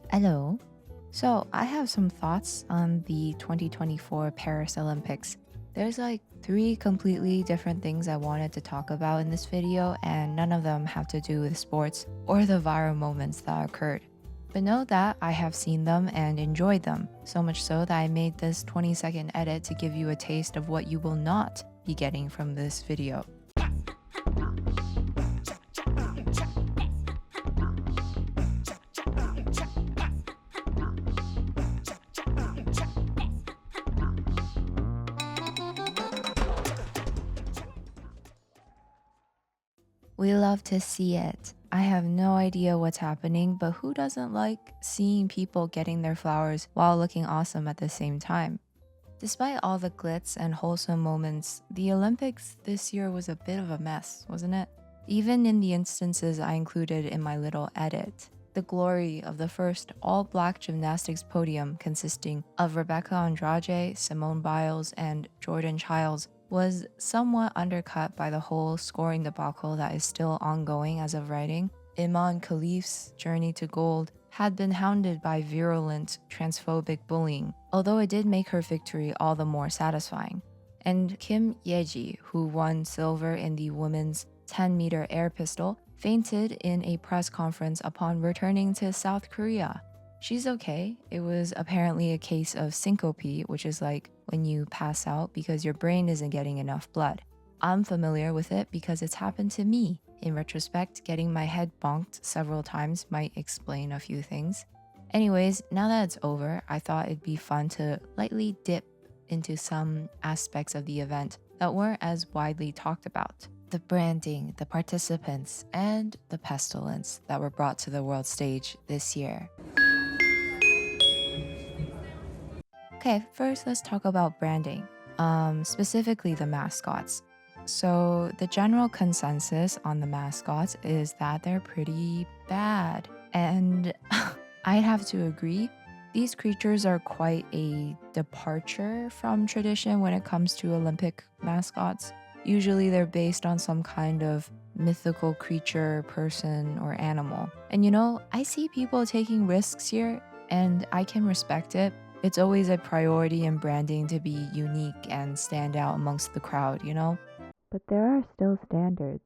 Hello. So, I have some thoughts on the 2024 Paris Olympics. There's like three completely different things I wanted to talk about in this video, and none of them have to do with sports or the viral moments that occurred. But know that I have seen them and enjoyed them, so much so that I made this 20-second edit to give you a taste of what you will not be getting from this video. We love to see it. I have no idea what's happening, but who doesn't like seeing people getting their flowers while looking awesome at the same time? Despite all the glitz and wholesome moments, the Olympics this year was a bit of a mess, wasn't it? Even in the instances I included in my little edit. The glory of the first all-black gymnastics podium consisting of Rebecca Andrade, Simone Biles, and Jordan Childs was somewhat undercut by the whole scoring debacle that is still ongoing as of writing. Iman Khalif's journey to gold had been hounded by virulent transphobic bullying, although it did make her victory all the more satisfying. And Kim Yeji, who won silver in the women's 10-meter air pistol, fainted in a press conference upon returning to South Korea. She's okay. It was apparently a case of syncope, which is like when you pass out because your brain isn't getting enough blood. I'm familiar with it because it's happened to me. In retrospect, getting my head bonked several times might explain a few things. Anyways, now that it's over, I thought it'd be fun to lightly dip into some aspects of the event that weren't as widely talked about. The branding, the participants, and the pestilence that were brought to the world stage this year. Okay, first let's talk about branding, specifically the mascots. So the general consensus on the mascots is that they're pretty bad. And I'd have to agree. These creatures are quite a departure from tradition when it comes to Olympic mascots. Usually they're based on some kind of mythical creature, person, or animal. And I see people taking risks here, and I can respect it. It's always a priority in branding to be unique and stand out amongst the crowd. But there are still standards.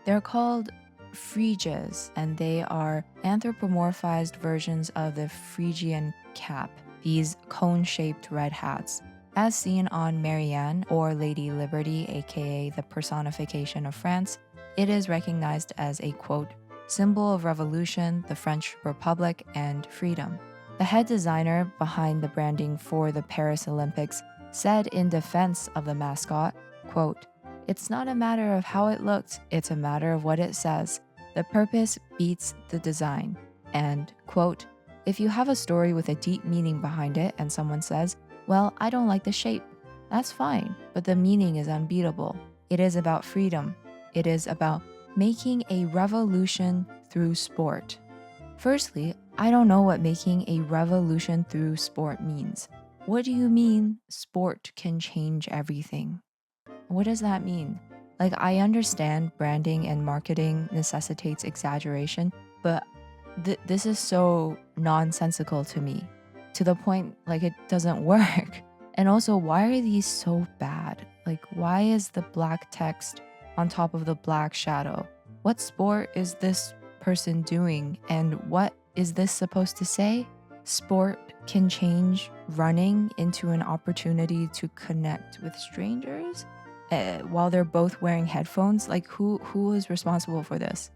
They're called Phrygias, and they are anthropomorphized versions of the Phrygian cap, these cone-shaped red hats. As seen on Marianne or Lady Liberty, aka the personification of France, it is recognized as a, quote, symbol of revolution, the French Republic, and freedom. The head designer behind the branding for the Paris Olympics said in defense of the mascot, quote, "It's not a matter of how it looked, it's a matter of what it says. The purpose beats the design." And, quote, "If you have a story with a deep meaning behind it and someone says, well, I don't like the shape, that's fine, but the meaning is unbeatable. It is about freedom. It is about making a revolution through sport." Firstly, I don't know what making a revolution through sport means. What do you mean sport can change everything? What does that mean? Like, I understand branding and marketing necessitates exaggeration, but this is so nonsensical to me, to the point like it doesn't work. And also, why are these so bad? Like, why is the black text on top of the black shadow? What sport is this person doing, and what is this supposed to say? Sport can change running into an opportunity to connect with strangers while they're both wearing headphones. Like, who is responsible for this?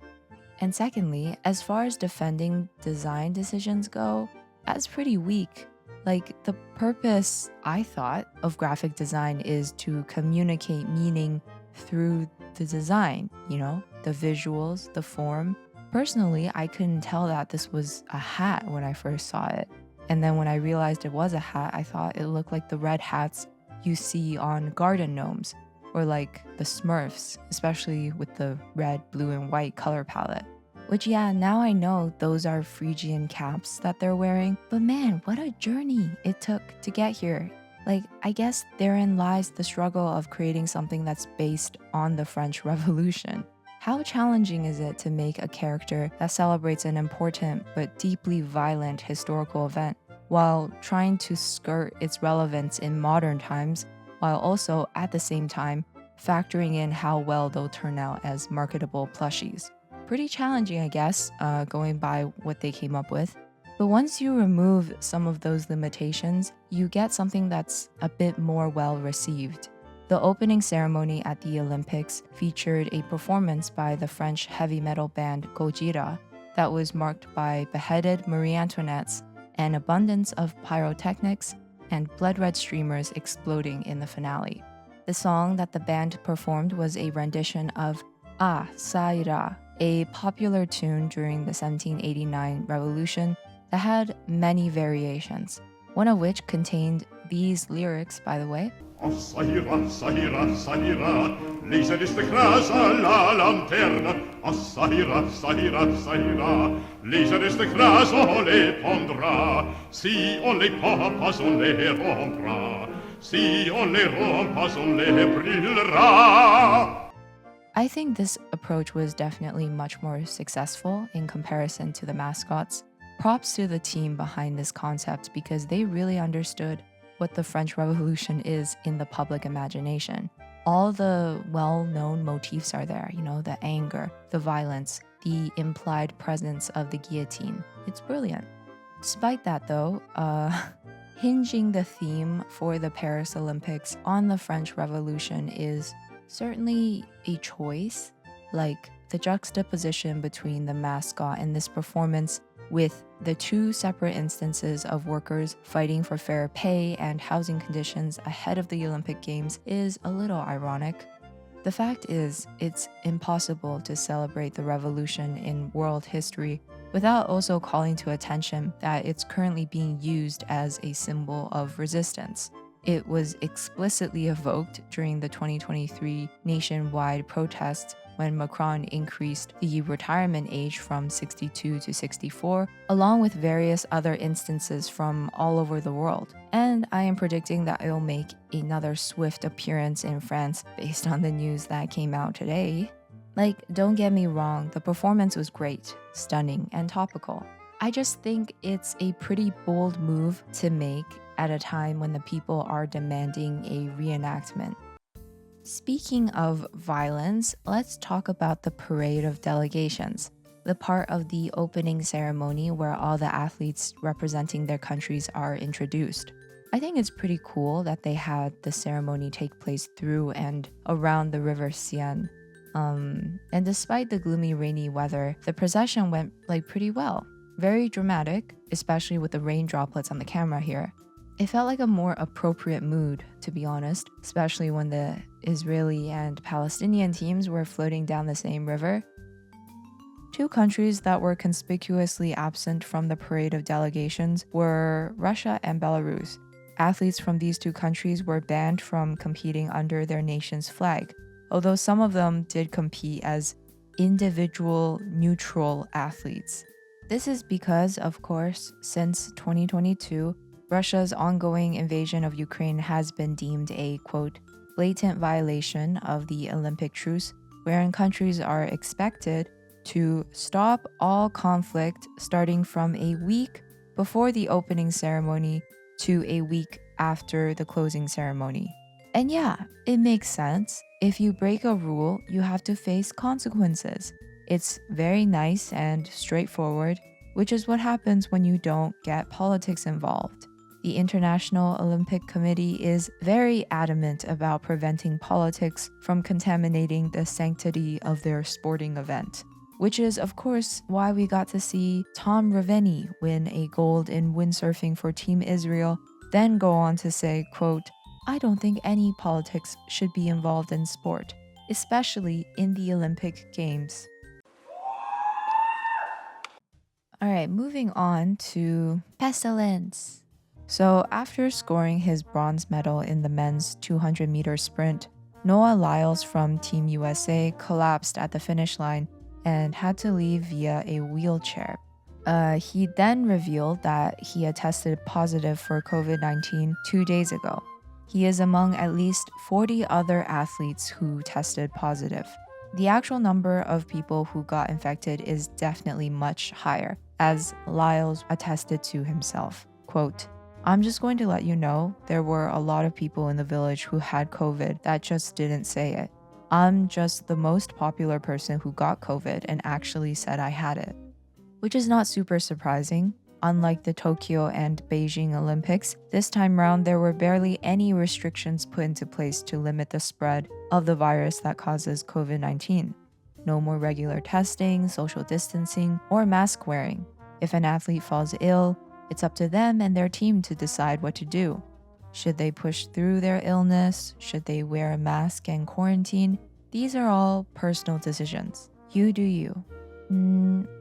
And secondly, as far as defending design decisions go, that's pretty weak. Like, the purpose, I thought, of graphic design is to communicate meaning through the design, the visuals, the form. Personally, I couldn't tell that this was a hat when I first saw it. And then when I realized it was a hat, I thought it looked like the red hats you see on garden gnomes, or like the Smurfs, especially with the red, blue, and white color palette. Which, yeah, now I know those are Phrygian caps that they're wearing, but man, what a journey it took to get here. Like, I guess therein lies the struggle of creating something that's based on the French Revolution. How challenging is it to make a character that celebrates an important but deeply violent historical event while trying to skirt its relevance in modern times, while also, at the same time, factoring in how well they'll turn out as marketable plushies? Pretty challenging, I guess, going by what they came up with. But once you remove some of those limitations, you get something that's a bit more well received. The opening ceremony at the Olympics featured a performance by the French heavy metal band Gojira that was marked by beheaded Marie Antoinettes, an abundance of pyrotechnics, and blood red streamers exploding in the finale. The song that the band performed was a rendition of Ah, Ça ira, a popular tune during the 1789 revolution that had many variations, one of which contained these lyrics, by the way. Oh, ça ira, ça ira, ça ira, Lisa d'écrasa la lanterne. Oh, ça ira, ça ira, ça ira, Lisa d'écrasa on les pondra. Si on les pend pas, on les rompra. Si on les rompt pas, on les brûlera. I think this approach was definitely much more successful in comparison to the mascots. Props to the team behind this concept because they really understood what the French Revolution is in the public imagination. All the well-known motifs are there, the anger, the violence, the implied presence of the guillotine. It's brilliant. Despite that though, hinging the theme for the Paris Olympics on the French Revolution is certainly a choice. Like the juxtaposition between the mascot and this performance with the two separate instances of workers fighting for fair pay and housing conditions ahead of the Olympic Games is a little ironic. The fact is, it's impossible to celebrate the revolution in world history without also calling to attention that it's currently being used as a symbol of resistance. It was explicitly evoked during the 2023 nationwide protests when Macron increased the retirement age from 62 to 64, along with various other instances from all over the world. And I am predicting that it'll make another swift appearance in France based on the news that came out today. Like, don't get me wrong, the performance was great, stunning, and topical. I just think it's a pretty bold move to make at a time when the people are demanding a reenactment. Speaking of violence, let's talk about the parade of delegations, the part of the opening ceremony where all the athletes representing their countries are introduced. I think it's pretty cool that they had the ceremony take place through and around the river Seine. And despite the gloomy rainy weather, the procession went pretty well. Very dramatic, especially with the rain droplets on the camera here. It felt like a more appropriate mood, to be honest, especially when the Israeli and Palestinian teams were floating down the same river. Two countries that were conspicuously absent from the parade of delegations were Russia and Belarus. Athletes from these two countries were banned from competing under their nation's flag, although some of them did compete as individual neutral athletes. This is because, of course, since 2022, Russia's ongoing invasion of Ukraine has been deemed a, quote, blatant violation of the Olympic truce, wherein countries are expected to stop all conflict starting from a week before the opening ceremony to a week after the closing ceremony. And yeah, it makes sense. If you break a rule, you have to face consequences. It's very nice and straightforward, which is what happens when you don't get politics involved. The International Olympic Committee is very adamant about preventing politics from contaminating the sanctity of their sporting event, which is, of course, why we got to see Tom Ravenny win a gold in windsurfing for Team Israel, then go on to say, quote, I don't think any politics should be involved in sport, especially in the Olympic Games. All right, moving on to pestilence. So after scoring his bronze medal in the men's 200-meter sprint, Noah Lyles from Team USA collapsed at the finish line and had to leave via a wheelchair. He then revealed that he had tested positive for COVID-19 2 days ago. He is among at least 40 other athletes who tested positive. The actual number of people who got infected is definitely much higher, as Lyles attested to himself. Quote, I'm just going to let you know there were a lot of people in the village who had COVID that just didn't say it. I'm just the most popular person who got COVID and actually said I had it. Which is not super surprising. Unlike the Tokyo and Beijing Olympics, this time round there were barely any restrictions put into place to limit the spread of the virus that causes COVID-19. No more regular testing, social distancing, or mask wearing. If an athlete falls ill, it's up to them and their team to decide what to do. Should they push through their illness? Should they wear a mask and quarantine? These are all personal decisions. You do you.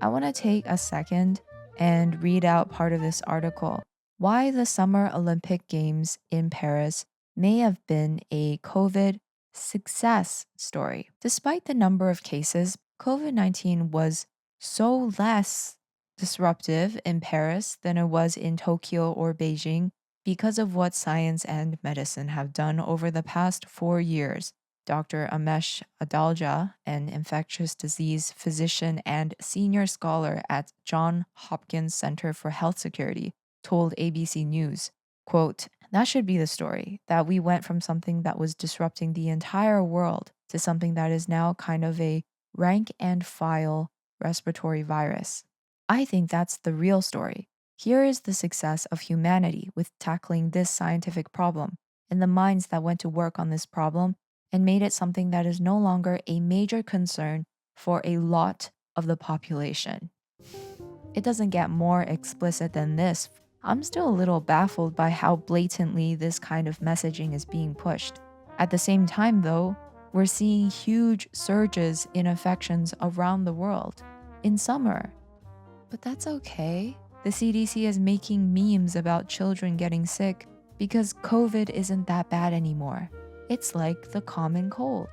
I want to take a second and read out part of this article. Why the Summer Olympic Games in Paris may have been a COVID success story. Despite the number of cases, COVID-19 was so less disruptive in Paris than it was in Tokyo or Beijing because of what science and medicine have done over the past 4 years. Dr. Amesh Adalja, an infectious disease physician and senior scholar at Johns Hopkins Center for Health Security, told ABC News, quote, that should be the story, that we went from something that was disrupting the entire world to something that is now kind of a rank and file respiratory virus. I think that's the real story. Here is the success of humanity with tackling this scientific problem and the minds that went to work on this problem and made it something that is no longer a major concern for a lot of the population. It doesn't get more explicit than this. I'm still a little baffled by how blatantly this kind of messaging is being pushed. At the same time, though, we're seeing huge surges in infections around the world in summer. But that's okay. The CDC is making memes about children getting sick because COVID isn't that bad anymore. It's like the common cold.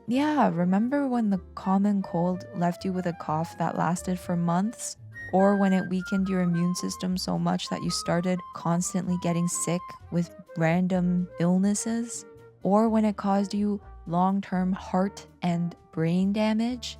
Yeah, remember when the common cold left you with a cough that lasted for months? Or when it weakened your immune system so much that you started constantly getting sick with random illnesses? Or when it caused you long-term heart and brain damage?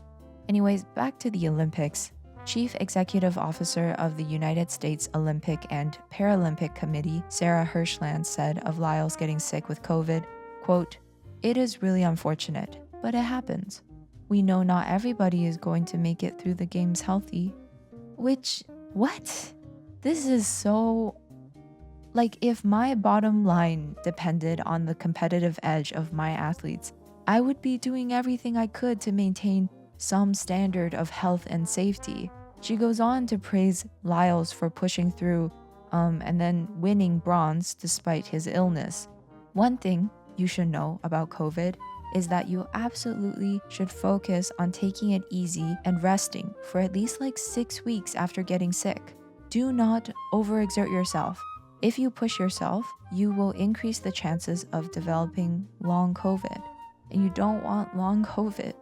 Anyways, back to the Olympics. Chief Executive Officer of the United States Olympic and Paralympic Committee, Sarah Hirshland, said of Lyles getting sick with COVID, quote, it is really unfortunate, but it happens. We know not everybody is going to make it through the games healthy. Which, what? This is so... Like, if my bottom line depended on the competitive edge of my athletes, I would be doing everything I could to maintain some standard of health and safety. She goes on to praise Lyles for pushing through and then winning bronze despite his illness. One thing you should know about COVID is that you absolutely should focus on taking it easy and resting for at least like 6 weeks after getting sick. Do not overexert yourself. If you push yourself, you will increase the chances of developing long COVID, and you don't want long COVID.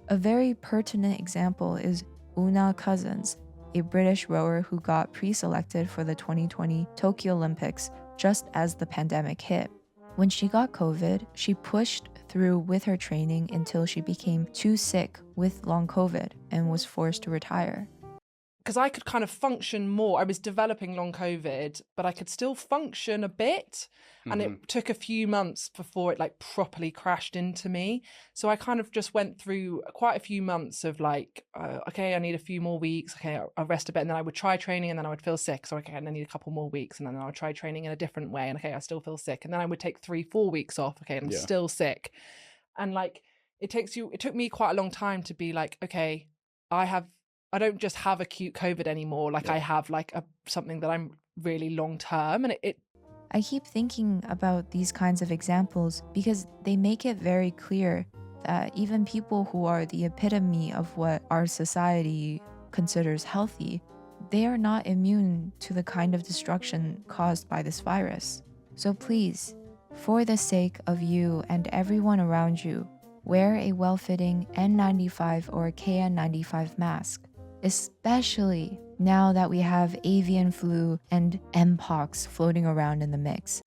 A very pertinent example is Una Cousins, a British rower who got pre-selected for the 2020 Tokyo Olympics just as the pandemic hit. When she got COVID, she pushed through with her training until she became too sick with long COVID and was forced to retire. Because I could kind of function more. I was developing long COVID, but I could still function a bit. And it took a few months before it like properly crashed into me. So I kind of just went through quite a few months of like, okay, I need a few more weeks. Okay, I'll rest a bit. And then I would try training and then I would feel sick. So, okay, and I need a couple more weeks. And then I would try training in a different way. And okay, I still feel sick. And then I would take 3-4 weeks off. Okay, and I'm still sick. And like, it took me quite a long time to be like, okay, I don't just have acute COVID anymore. Like I have like something that I'm really long term. And I keep thinking about these kinds of examples because they make it very clear that even people who are the epitome of what our society considers healthy, they are not immune to the kind of destruction caused by this virus. So please, for the sake of you and everyone around you, wear a well-fitting N95 or KN95 mask, especially now that we have avian flu and Mpox floating around in the mix.